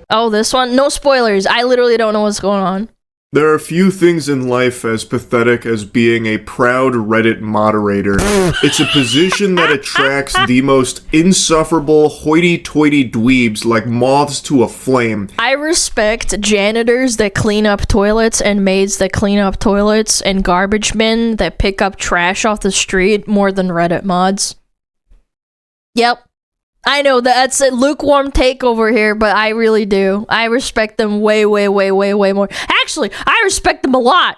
Oh, this one? No spoilers. I literally don't know what's going on. There are few things in life as pathetic as being a proud Reddit moderator. It's a position that attracts the most insufferable hoity-toity dweebs like moths to a flame. I respect janitors that clean up toilets and maids that clean up toilets and garbage men that pick up trash off the street more than Reddit mods. Yep. I know that's a lukewarm take over here, but I really do. I respect them way, way, way, way, way more. Actually, I respect them a lot.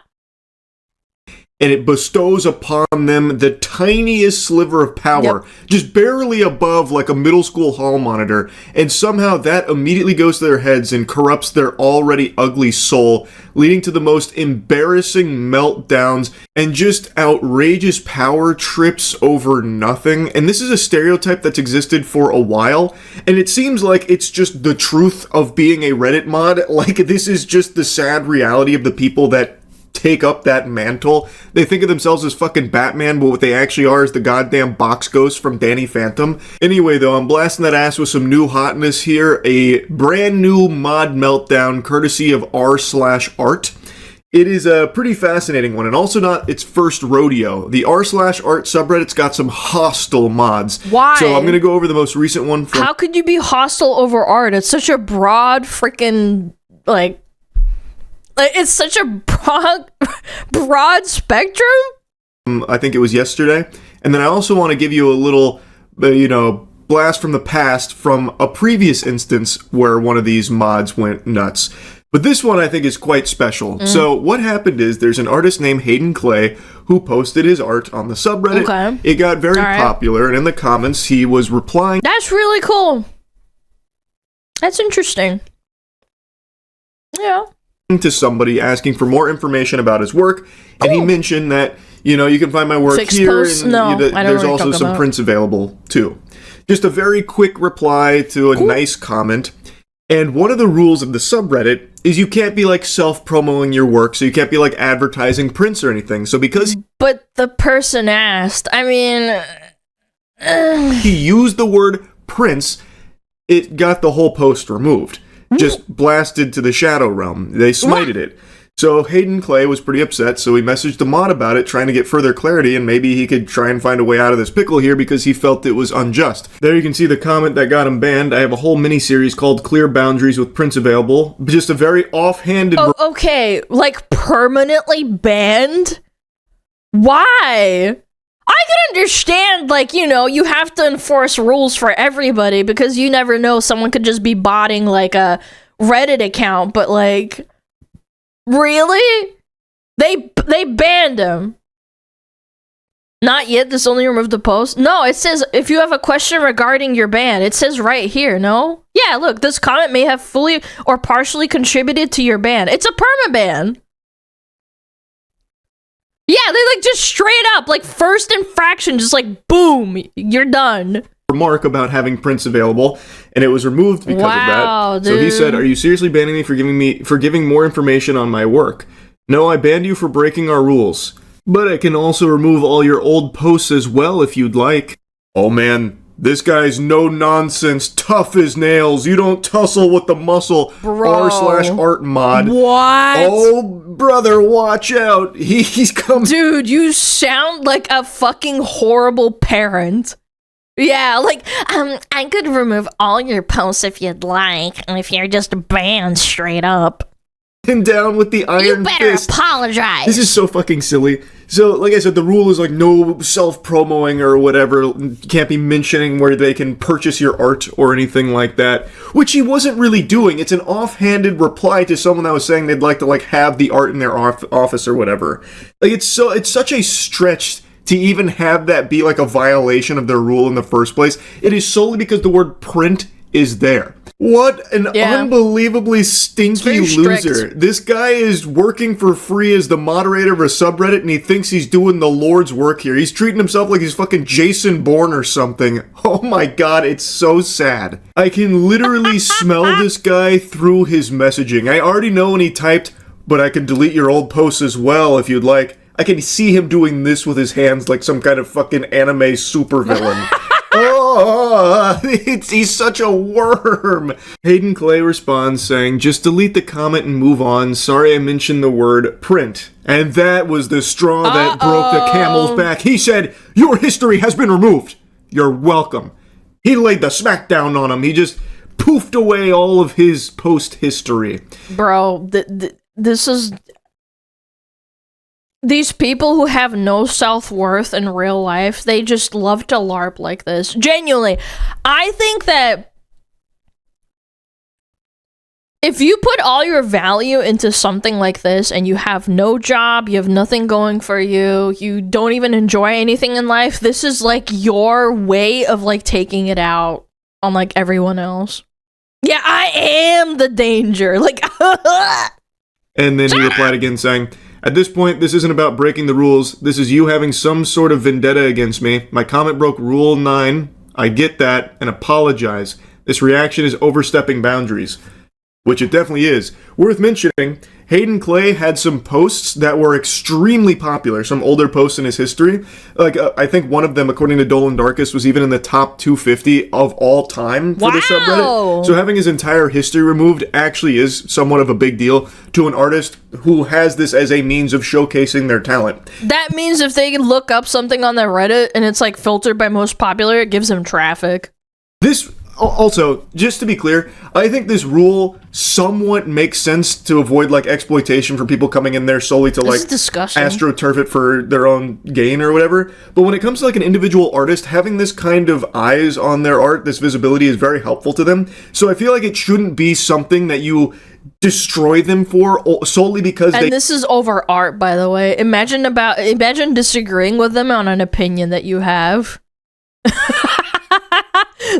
And it bestows upon them the tiniest sliver of power, just barely above like a middle school hall monitor, and somehow that immediately goes to their heads and corrupts their already ugly soul, leading to the most embarrassing meltdowns and just outrageous power trips over nothing. And this is a stereotype that's existed for a while, and it seems like it's just the truth of being a Reddit mod. Like, this is just the sad reality of the people that take up that mantle. They think of themselves as fucking Batman, but what they actually are is the goddamn box ghost from Danny Phantom. Anyway, though, I'm blasting that ass with some new hotness here. A brand new mod meltdown courtesy of r/art. It is a pretty fascinating one, and also not its first rodeo. The r/art subreddit's got some hostile mods. Why? So I'm gonna go over the most recent one from— How could you be hostile over art? It's such a broad freaking, like, it's such a broad spectrum. I think it was yesterday. And then I also want to give you a little, blast from the past from a previous instance where one of these mods went nuts. But this one I think is quite special. So what happened is there's an artist named Hayden Clay who posted his art on the subreddit. Okay. It got very popular, and in the comments he was replying. That's really cool. That's interesting. Yeah. To somebody asking for more information about his work, and he mentioned that, you can find my work Fixed here, posts? and No, I don't there's know what also you're some talking about. prints available too. Just a very quick reply to a nice comment. And one of the rules of the subreddit is you can't be like self-promoting your work, so you can't be like advertising prints or anything. So because But the person asked, I mean, he used the word prints, it got the whole post removed. Just blasted to the shadow realm. They smited it. So Hayden Clay was pretty upset, so he messaged the mod about it, trying to get further clarity, and maybe he could try and find a way out of this pickle here because he felt it was unjust. There you can see the comment that got him banned. I have a whole mini-series called Clear Boundaries with Prints Available. Just a very offhanded— oh, okay, like permanently banned? Why? I can understand, like, you have to enforce rules for everybody because you never know, someone could just be botting, like, a Reddit account, but, like, really? They banned him. Not yet, this only removed the post? No, it says, if you have a question regarding your ban, it says right here, no? Yeah, look, this comment may have fully or partially contributed to your ban. It's a permaban. Yeah, they like just straight up, like first infraction, just like boom, you're done. Remark about having prints available, and it was removed because of that. Dude. So he said, "Are you seriously banning me for giving more information on my work? No, I banned you for breaking our rules. But I can also remove all your old posts as well if you'd like." Oh man, this guy's no nonsense, tough as nails. You don't tussle with the muscle. r/art mod. What? Oh, brother, watch out. He's coming. Dude, you sound like a fucking horrible parent. Yeah, like, I could remove all your posts if you'd like, if you're just banned straight up. And down with the iron You better fist. apologize. This is so fucking silly. So, like I said, the rule is like no self-promoing or whatever. Can't be mentioning where they can purchase your art or anything like that. Which he wasn't really doing. It's an offhanded reply to someone that was saying they'd like to like have the art in their office or whatever. Like it's such a stretch to even have that be like a violation of their rule in the first place. It is solely because the word print is there. What an unbelievably stinky loser. This guy is working for free as the moderator of a subreddit, and he thinks he's doing the Lord's work here. He's treating himself like he's fucking Jason Bourne or something. Oh my god, it's so sad. I can literally smell this guy through his messaging. I already know when he typed, "But I can delete your old posts as well if you'd like." I can see him doing this with his hands like some kind of fucking anime supervillain. Oh, he's such a worm. Hayden Clay responds saying, just delete the comment and move on. Sorry I mentioned the word print. And that was the straw that broke the camel's back. He said, your history has been removed. You're welcome. He laid the smackdown on him. He just poofed away all of his post history. Bro, this is... These people who have no self-worth in real life, they just love to LARP like this. Genuinely. I think that if you put all your value into something like this and you have no job, you have nothing going for you, you don't even enjoy anything in life, this is like your way of like taking it out on like everyone else. Yeah, I am the danger. Like, and then he replied again saying, at this point, this isn't about breaking the rules. This is you having some sort of vendetta against me. My comment broke Rule 9. I get that, and apologize. This reaction is overstepping boundaries. Which it definitely is. Worth mentioning, Hayden Clay had some posts that were extremely popular, some older posts in his history. Like, I think one of them, according to Dolan Darkest, was even in the top 250 of all time for the subreddit. So having his entire history removed actually is somewhat of a big deal to an artist who has this as a means of showcasing their talent. That means if they look up something on their Reddit and it's like filtered by most popular, it gives them traffic. This... Also, just to be clear, I think this rule somewhat makes sense to avoid, like, exploitation for people coming in there solely to, like, astroturf it for their own gain or whatever. But when it comes to, like, an individual artist, having this kind of eyes on their art, this visibility is very helpful to them. So I feel like it shouldn't be something that you destroy them for solely because and this is over art, by the way. Imagine disagreeing with them on an opinion that you have.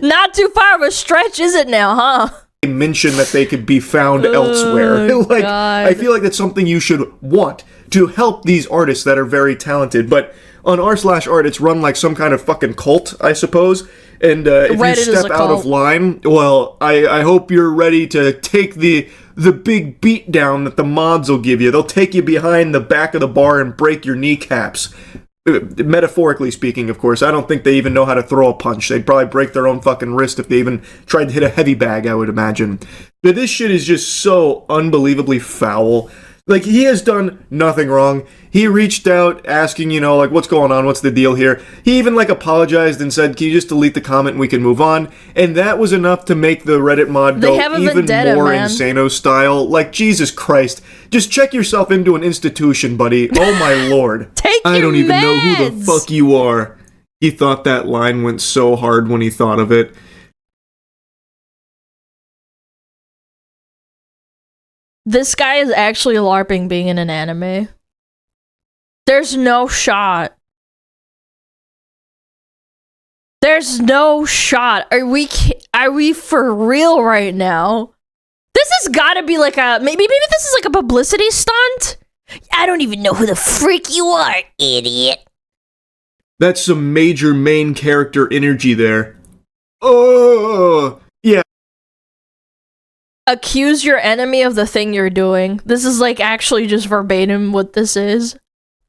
Not too far of a stretch, is it now, huh? Mention that they could be found elsewhere. Like, God. I feel like that's something you should want to help these artists that are very talented. But on r/art, it's run like some kind of fucking cult, I suppose. And if Reddit you step out of line, well, I hope you're ready to take the big beat down that the mods will give you. They'll take you behind the back of the bar and break your kneecaps. Metaphorically speaking, of course. I don't think they even know how to throw a punch. They'd probably break their own fucking wrist if they even tried to hit a heavy bag, I would imagine. But this shit is just so unbelievably foul. Like, he has done nothing wrong. He reached out asking, you know, like, what's going on? What's the deal here? He even, like, apologized and said, can you just delete the comment and we can move on? And that was enough to make the Reddit mod go even vendetta, more Insano style. Like, Jesus Christ. Just check yourself into an institution, buddy. Oh, my lord. I don't even know who the fuck you are. He thought that line went so hard when he thought of it. This guy is actually LARPing being in an anime. There's no shot. There's no shot. Are we for real right now? This has got to be like a maybe this is like a publicity stunt. I don't even know who the freak you are, idiot. That's some major main character energy there. Oh, yeah. Accuse your enemy of the thing you're doing. This is like actually just verbatim what this is.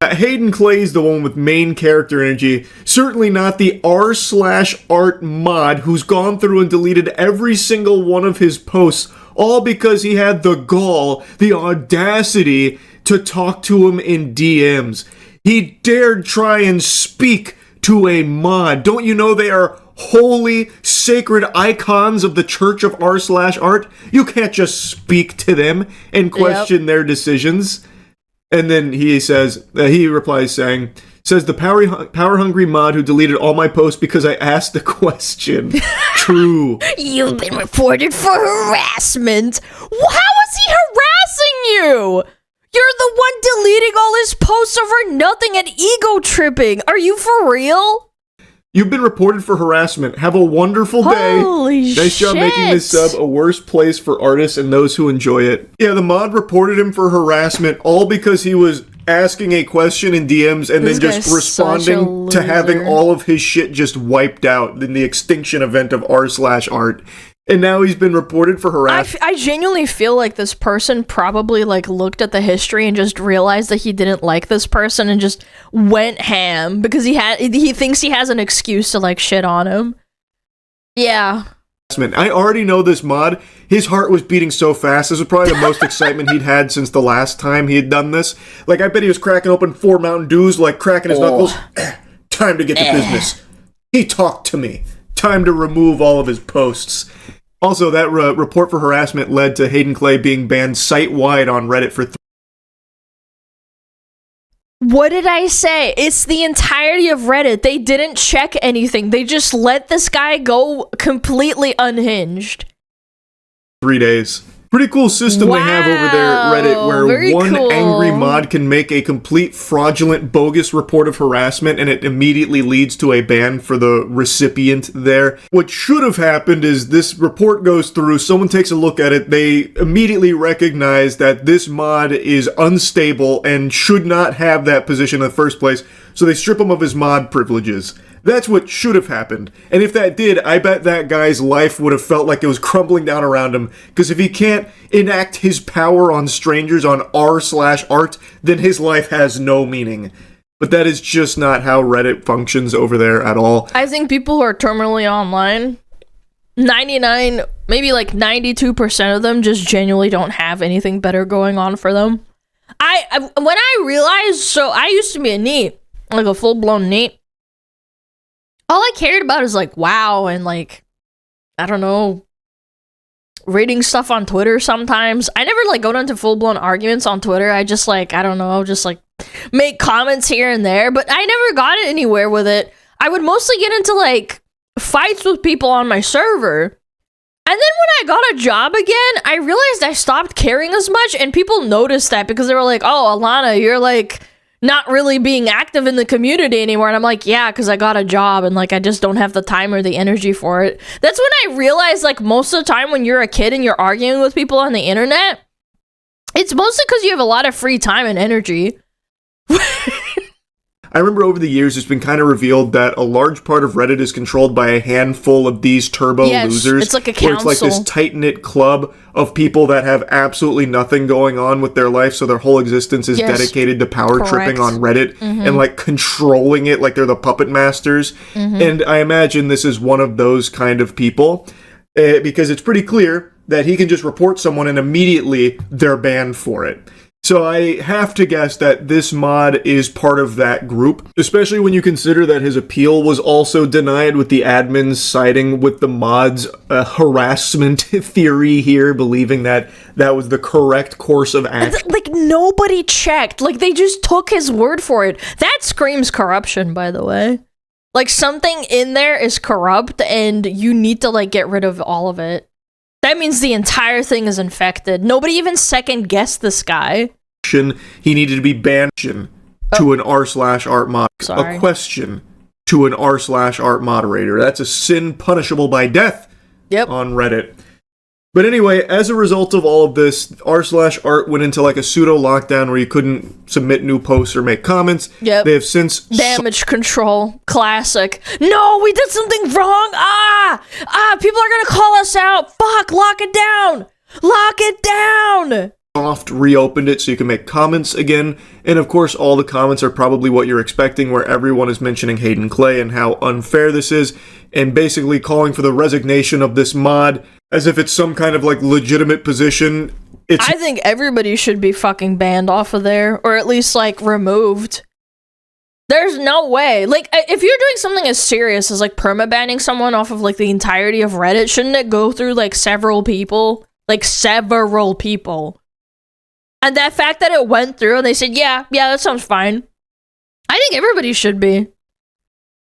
Hayden Clay's the one with main character energy. Certainly not the r/art mod who's gone through and deleted every single one of his posts, all because he had the gall, the audacity to talk to him in DMs. He dared try and speak to a mod. Don't you know they are holy, sacred icons of the Church of r/art? You can't just speak to them and question their decisions. And then he says, he replies saying, the power-hungry mod who deleted all my posts because I asked the question. True. You've been reported for harassment. How is he harassing you? You're the one deleting all his posts over nothing and ego tripping. Are you for real? You've been reported for harassment. Have a wonderful day. Holy shit. Nice job making this sub a worse place for artists and those who enjoy it. Yeah, the mod reported him for harassment all because he was asking a question in DMs and then just responding to having all of his shit just wiped out in the extinction event of r/art. And now he's been reported for harassment. I genuinely feel like this person probably like looked at the history and just realized that he didn't like this person and just went ham because he thinks he has an excuse to like shit on him. Yeah. I already know this mod. His heart was beating so fast. This was probably the most excitement he'd had since the last time he had done this. Like, I bet he was cracking open 4 Mountain Dews, like cracking his knuckles. Time to get to business. He talked to me. Time to remove all of his posts. Also, that report for harassment led to Hayden Clay being banned site-wide on Reddit for What did I say? It's the entirety of Reddit. They didn't check anything. They just let this guy go completely unhinged. 3 days. Pretty cool system they have over there at Reddit, where one angry mod can make a complete fraudulent, bogus report of harassment, and it immediately leads to a ban for the recipient there. What should have happened is this report goes through, someone takes a look at it, they immediately recognize that this mod is unstable and should not have that position in the first place, so they strip him of his mod privileges. That's what should have happened. And if that did, I bet that guy's life would have felt like it was crumbling down around him. Because if he can't enact his power on strangers on r/art, then his life has no meaning. But that is just not how Reddit functions over there at all. I think people who are terminally online, 99, maybe like 92% of them just genuinely don't have anything better going on for them. When I realized, so I used to be a NEET, like a full-blown NEET. All I cared about is like WoW and like, I don't know, reading stuff on Twitter sometimes. I never like go into full-blown arguments on Twitter. I just like, I don't know, just like make comments here and there, but I never got anywhere with it. I would mostly get into like fights with people on my server. And then when I got a job again, I realized I stopped caring as much, and people noticed that because they were like, oh, Alana, you're like not really being active in the community anymore. And I'm like, yeah, because I got a job and like I just don't have the time or the energy for it. That's when I realized like most of the time when you're a kid and you're arguing with people on the internet, it's mostly because you have a lot of free time and energy. I remember over the years it's been kind of revealed that a large part of Reddit is controlled by a handful of these turbo losers. It's like a council. Where it's like this tight-knit club of people that have absolutely nothing going on with their life, so their whole existence is dedicated to power tripping on Reddit and like controlling it like they're the puppet masters. And I imagine this is one of those kind of people, because it's pretty clear that he can just report someone and immediately they're banned for it. So I have to guess that this mod is part of that group, especially when you consider that his appeal was also denied, with the admins siding with the mod's harassment theory here, believing that that was the correct course of action. Like, nobody checked. Like, they just took his word for it. That screams corruption, by the way. Like, something in there is corrupt, and you need to, like, get rid of all of it. That means the entire thing is infected. Nobody even second-guessed this guy. He needed to be banned to an r/art mod. Sorry. A question to an r/art moderator. That's a sin punishable by death on Reddit. But anyway, as a result of all of this, r/art went into like a pseudo lockdown where you couldn't submit new posts or make comments. They have since damage control. Classic. No, we did something wrong. People are gonna call us out. Fuck, lock it down. Lock it down. Soft reopened it so you can make comments again, and of course all the comments are probably what you're expecting, where everyone is mentioning Hayden Clay and how unfair this is, and basically calling for the resignation of this mod as if it's some kind of like legitimate position. I think everybody should be fucking banned off of there, or at least like removed. There's no way. Like, if you're doing something as serious as like permabanning someone off of like the entirety of Reddit, shouldn't it go through like several people? Like several people. And that fact that it went through and they said, yeah, that sounds fine. I think everybody should be.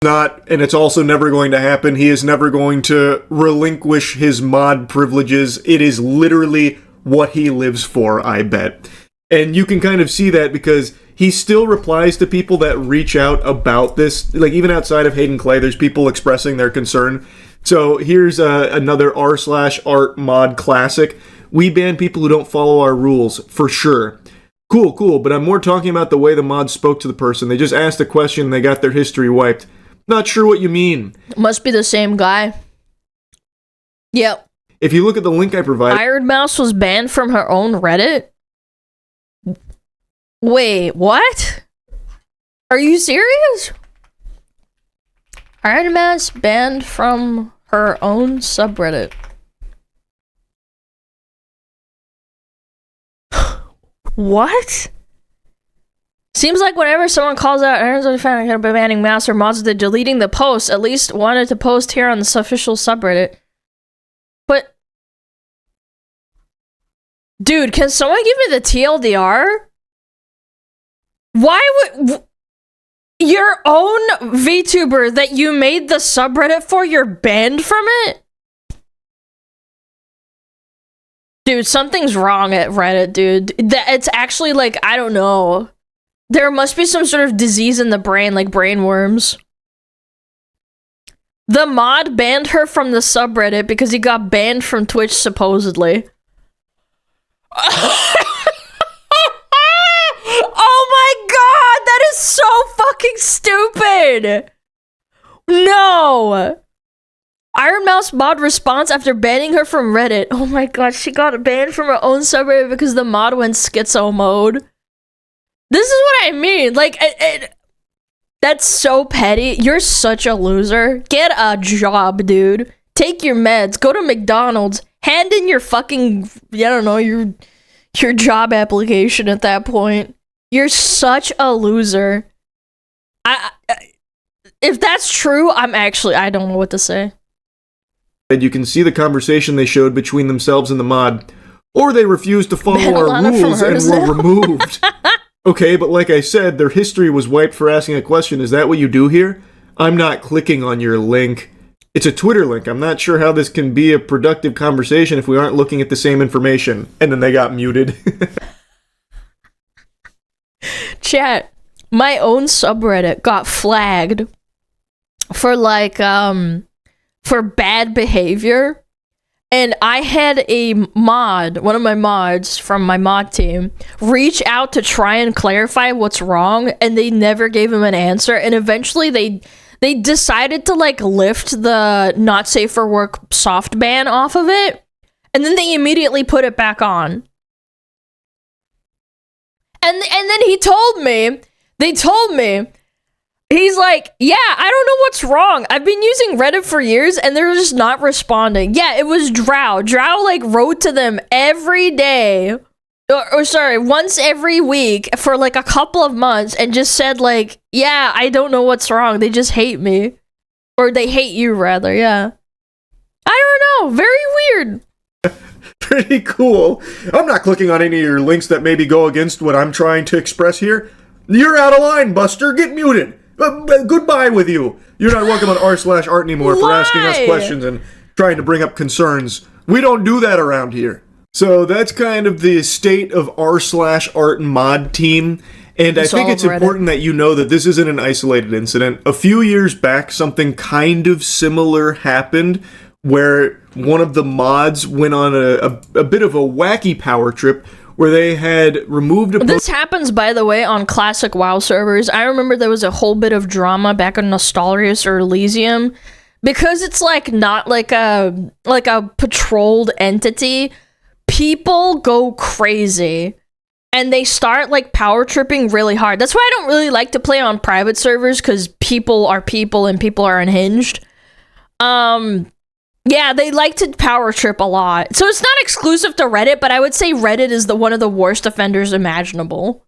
Not, and it's also never going to happen. He is never going to relinquish his mod privileges. It is literally what he lives for, I bet. And you can kind of see that because he still replies to people that reach out about this. Like, even outside of Hayden Clay, there's people expressing their concern. So here's another r/art mod classic. We ban people who don't follow our rules, for sure. Cool, but I'm more talking about the way the mod spoke to the person. They just asked a question and they got their history wiped. Not sure what you mean. Must be the same guy. Yep. If you look at the link I provided... Iron Mouse was banned from her own Reddit? Wait, what? Are you serious? Iron Mouse banned from her own subreddit. What? Seems like whenever someone calls out Iron's fan by banning mouse or mods to deleting the post, at least wanted to post here on the official subreddit. But... Dude, can someone give me the TLDR? Why would... Your own VTuber that you made the subreddit for, you're banned from it? Dude, something's wrong at Reddit, dude. It's actually like, I don't know. There must be some sort of disease in the brain, like brain worms. The mod banned her from the subreddit because he got banned from Twitch, supposedly. Oh my god, that is so fucking stupid! No! Iron Mouse mod response after banning her from Reddit. Oh my god, she got banned from her own subreddit because the mod went schizo mode. This is what I mean. Like, that's so petty. You're such a loser. Get a job, dude. Take your meds. Go to McDonald's. Hand in your fucking, I don't know, your job application at that point. You're such a loser. If that's true, I don't know what to say. And you can see the conversation they showed between themselves and the mod, or they refused to follow our rules and were removed. Okay, but like I said, their history was wiped for asking a question. Is that what you do here? I'm not clicking on your link. It's a Twitter link. I'm not sure how this can be a productive conversation if we aren't looking at the same information. And then they got muted. Chat, my own subreddit got flagged for like, for bad behavior. And I had a mod, one of my mods from my mod team, reach out to try and clarify what's wrong, and they never gave him an answer. And eventually they decided to like lift the not safe for work soft ban off of it, and then they immediately put it back on. And then they told me, he's like, yeah, I don't know what's wrong. I've been using Reddit for years and they're just not responding. Yeah, it was Drow. Drow like wrote to them every day, or sorry, once every week for like a couple of months and just said like, yeah, I don't know what's wrong. They just hate me. Or they hate you rather, yeah. I don't know, very weird. Pretty cool. I'm not clicking on any of your links that maybe go against what I'm trying to express here. You're out of line, Buster. Get muted. Goodbye with you. You're not welcome on r/art anymore for asking us questions and trying to bring up concerns. We don't do that around here. So that's kind of the state of r/art mod team. And I think it's important that you know that this isn't an isolated incident. A few years back, something kind of similar happened where one of the mods went on a bit of a wacky power trip where they had removed a... This happens, by the way, on classic WoW servers. I remember there was a whole bit of drama back in Nostalrius or Elysium. Because it's like not like a patrolled entity, people go crazy. And they start like power tripping really hard. That's why I don't really like to play on private servers, because people are people and people are unhinged. Yeah, they like to power trip a lot. So it's not exclusive to Reddit, but I would say Reddit is one of the worst offenders imaginable.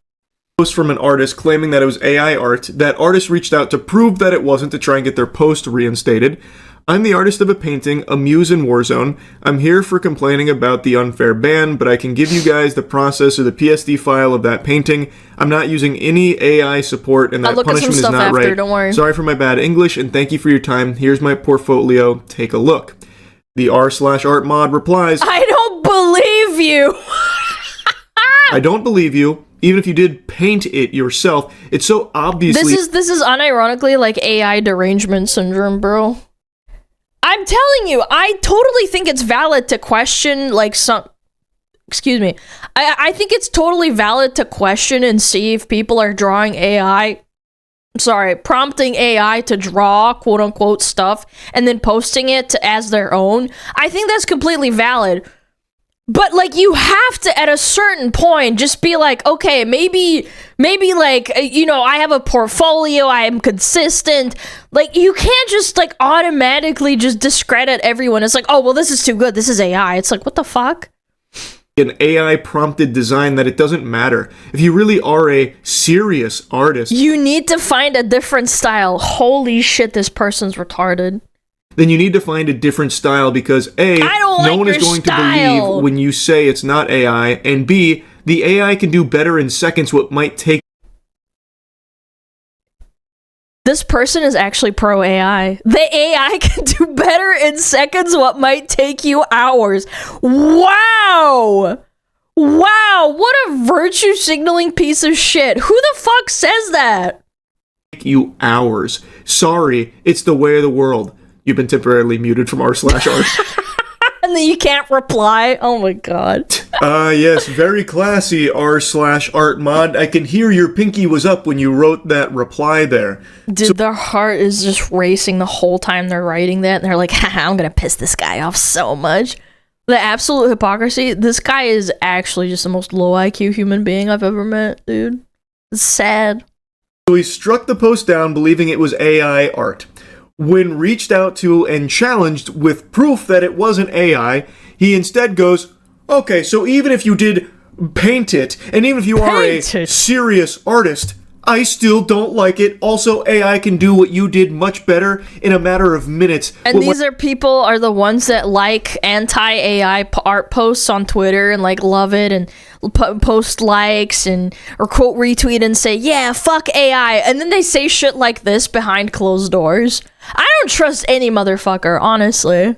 Post from an artist claiming that it was AI art. That artist reached out to prove that it wasn't, to try and get their post reinstated. I'm the artist of a painting, A Muse in Warzone. I'm here for complaining about the unfair ban, but I can give you guys the process or the PSD file of that painting. I'm not using any AI support, and that punishment is not right. Don't worry. Sorry for my bad English, and thank you for your time. Here's my portfolio. Take a look. The r/art mod replies, I don't believe you. I don't believe you. Even if you did paint it yourself, it's so obviously... This is unironically like AI derangement syndrome, bro. I'm telling you, I totally think it's valid to question, like, some... Excuse me. I think it's totally valid to question and see if people are drawing AI sorry, prompting AI to draw quote unquote stuff and then posting it as their own, I think that's completely valid. But like, you have to at a certain point just be like, okay, maybe like, you know, I have a portfolio, I am consistent. Like, you can't just like automatically just discredit everyone. It's like, oh well, this is too good, this is AI. It's like, what the fuck? An AI prompted design that it doesn't matter. If you really are a serious artist, you need to find a different style. Holy shit, this person's retarded. Then you need to find a different style because A, no one is going to believe when you say it's not AI, and B, the AI can do better in seconds what might take. This person is actually pro AI. The AI can do better in seconds what might take you hours. Wow! Wow, what a virtue signaling piece of shit. Who the fuck says that? Take you hours. Sorry, it's the way of the world. You've been temporarily muted from r/art. And then you can't reply. Oh my god. Yes, very classy r/art mod. I can hear your pinky was up when you wrote that reply there. Dude, their heart is just racing the whole time they're writing that. And they're like, haha, I'm gonna piss this guy off so much. The absolute hypocrisy. This guy is actually just the most low IQ human being I've ever met, dude. It's sad. So he struck the post down believing it was AI art. When reached out to and challenged with proof that it wasn't AI, he instead goes, okay, so even if you did paint it, and even if you are a serious artist, I still don't like it. Also, AI can do what you did much better in a matter of minutes. And these are the ones that like anti-AI art posts on Twitter and like love it and post likes and or quote retweet and say, yeah, fuck AI. And then they say shit like this behind closed doors. I don't trust any motherfucker, honestly.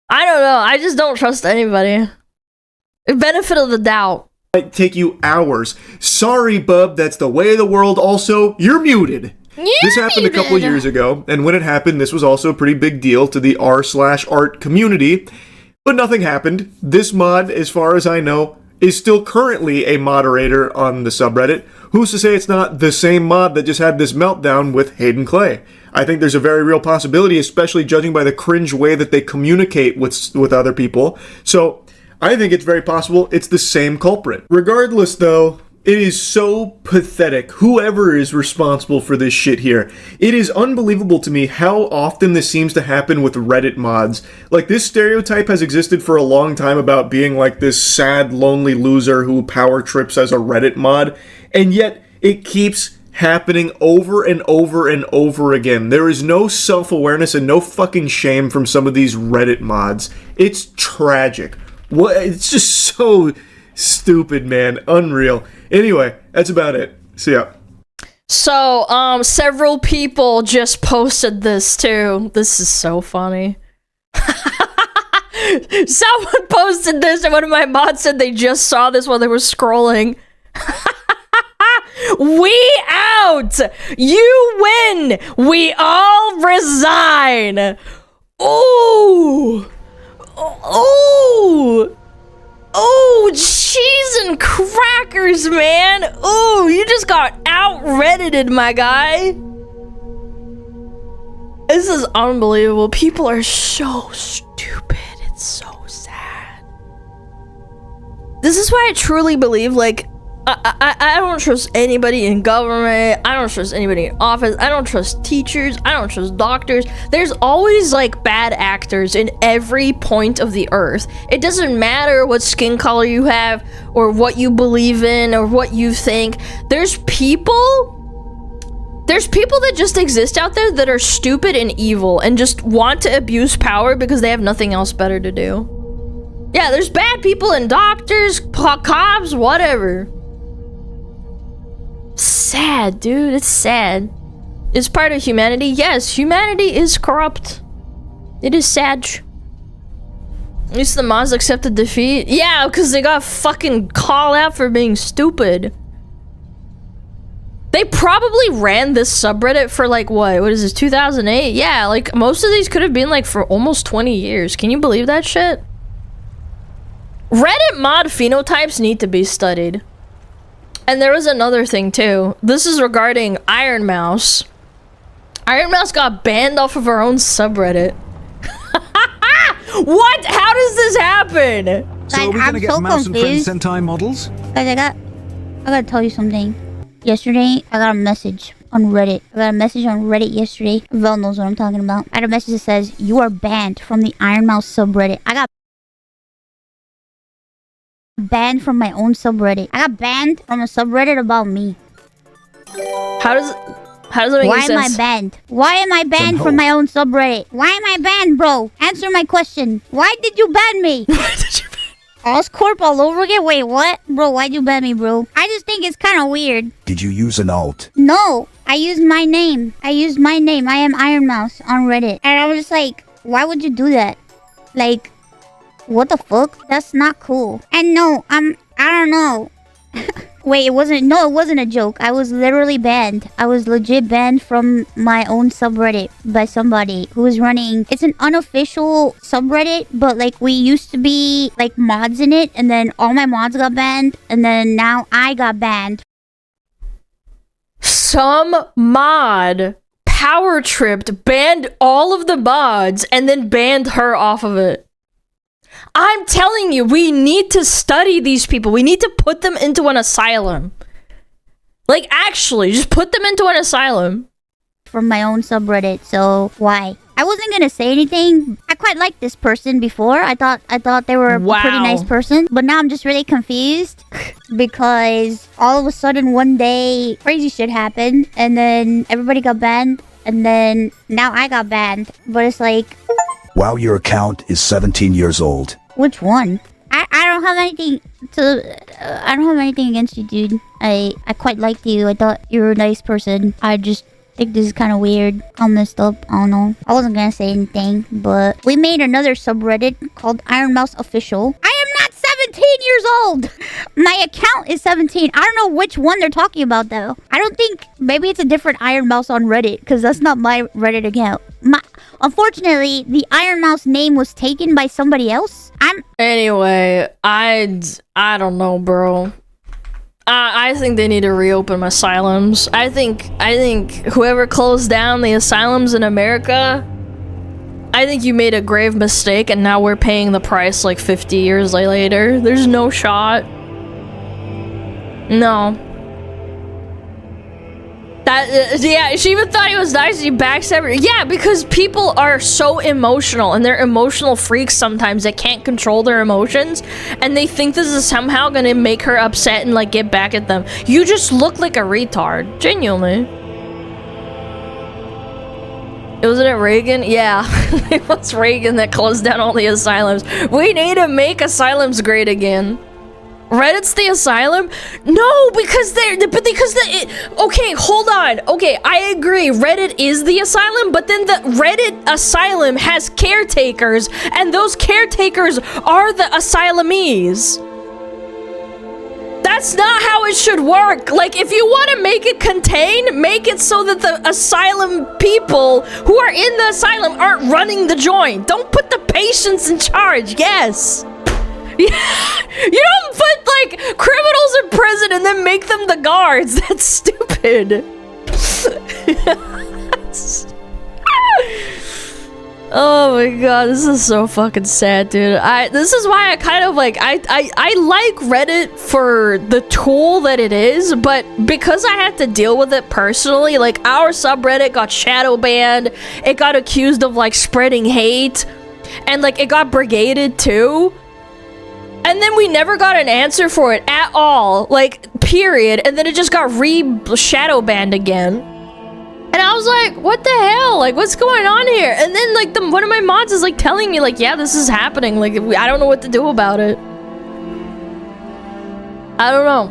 I don't know. I just don't trust anybody. Benefit of the doubt. Might take you hours. Sorry, bub, that's the way of the world. Also, you're muted. This happened a couple years ago, and when it happened, this was also a pretty big deal to the r/art community, but nothing happened. This mod, as far as I know, is still currently a moderator on the subreddit. Who's to say it's not the same mod that just had this meltdown with Hayden Clay? I think there's a very real possibility, especially judging by the cringe way that they communicate with other people. So, I think it's very possible it's the same culprit. Regardless, though, it is so pathetic. Whoever is responsible for this shit here. It is unbelievable to me how often this seems to happen with Reddit mods. Like, this stereotype has existed for a long time about being like this sad, lonely loser who power trips as a Reddit mod, and yet it keeps happening over and over and over again. There is no self-awareness and no fucking shame from some of these Reddit mods. It's tragic. What? It's just so stupid, man. Unreal. Anyway, that's about it. See ya. So, several people just posted this too. This is so funny. Someone posted this and one of my mods said they just saw this while they were scrolling. We out! You win! We all resign! Ooh! Oh, oh, cheese and crackers, man. Oh, you just got out-reddited, my guy. This is unbelievable. People are so stupid. It's so sad. This is why I truly believe, like, I don't trust anybody in government. I don't trust anybody in office. I don't trust teachers. I don't trust doctors. There's always like bad actors in every point of the earth. It doesn't matter what skin color you have or what you believe in or what you think. There's people that just exist out there that are stupid and evil and just want to abuse power because they have nothing else better to do. Yeah, there's bad people and doctors, cops, whatever. Sad, dude. It's sad. It's part of humanity. Yes, humanity is corrupt. It is sad. At least the mods accepted defeat. Yeah, because they got fucking called out for being stupid. They probably ran this subreddit for like, what is this, 2008? Yeah, like most of these could have been like for almost 20 years. Can you believe that shit? Reddit mod phenotypes need to be studied. And there was another thing too. This is regarding Iron Mouse. Iron Mouse got banned off of her own subreddit. What? How does this happen? So are we gonna get Mouse and Friends Sentai models? Guys, I gotta tell you something. Yesterday, I got a message on Reddit. Yesterday. Vel knows what I'm talking about. I got a message that says, you are banned from the Iron Mouse subreddit. I got banned from my own subreddit. I got banned from a subreddit about me. How does it make sense? Why am I banned? Why am I banned from my own subreddit? Why am I banned, bro? Answer my question. Why did you ban me? Why did you ban? Oscorp all over again? Wait, what? Bro, why'd you ban me, bro? I just think it's kind of weird. Did you use an alt? No, I used my name. I am Iron Mouse on Reddit. And I was just like, why would you do that? Like, what the fuck? That's not cool. And no, I don't know. Wait, it wasn't a joke. I was literally banned. I was legit banned from my own subreddit by somebody who was running. It's an unofficial subreddit, but like we used to be like mods in it, and then all my mods got banned, and then now I got banned. Some mod power tripped, banned all of the mods, and then banned her off of it. I'm telling you, we need to study these people. We need to put them into an asylum. Like, actually, just put them into an asylum. From my own subreddit, so why? I wasn't gonna say anything. I quite liked this person before. I thought they were a pretty nice person. But now I'm just really confused. Because all of a sudden one day, crazy shit happened. And then everybody got banned. And then now I got banned. But it's like... Wow, your account is 17 years old. Which one? I don't have anything to... I don't have anything against you, dude. I quite liked you. I thought you were a nice person. I just think this is kind of weird. I'm messed up. I don't know. I wasn't gonna say anything, but we made another subreddit called Iron Mouse Official. I am not 17 years old! My account is 17. I don't know which one they're talking about, though. I don't think... Maybe it's a different Iron Mouse on Reddit, because that's not my Reddit account. Unfortunately, the Iron Mouse name was taken by somebody else. Anyway, I don't know, bro. I think they need to reopen asylums. I think whoever closed down the asylums in America, I think you made a grave mistake, and now we're paying the price like 50 years later. There's no shot. No. Yeah, she even thought he was nice. He backstabbed her. Yeah, because people are so emotional, and they're emotional freaks sometimes. They can't control their emotions, and they think this is somehow gonna make her upset and like get back at them. You just look like a retard, genuinely. Wasn't it Reagan? Yeah, it was Reagan that closed down all the asylums. We need to make asylums great again. Reddit's the asylum? No, because okay, hold on. Okay, I agree. Reddit is the asylum, but then the Reddit asylum has caretakers, and those caretakers are the asylumees. That's not how it should work. Like, if you want to make it contain, make it so that the asylum people who are in the asylum aren't running the joint. Don't put the patients in charge. Yes. You don't put, like, criminals in prison and then make them the guards. That's stupid. Oh my god, this is so fucking sad, dude. This is why I kind of like, I like Reddit for the tool that it is, but because I had to deal with it personally, like, our subreddit got shadow banned, it got accused of, like, spreading hate, and, like, it got brigaded too. And then we never got an answer for it at all, like, period. And then it just got shadow banned again. And I was like, what the hell? Like, what's going on here? And then, like, one of my mods is, like, telling me, like, yeah, this is happening. Like, I don't know what to do about it. I don't know.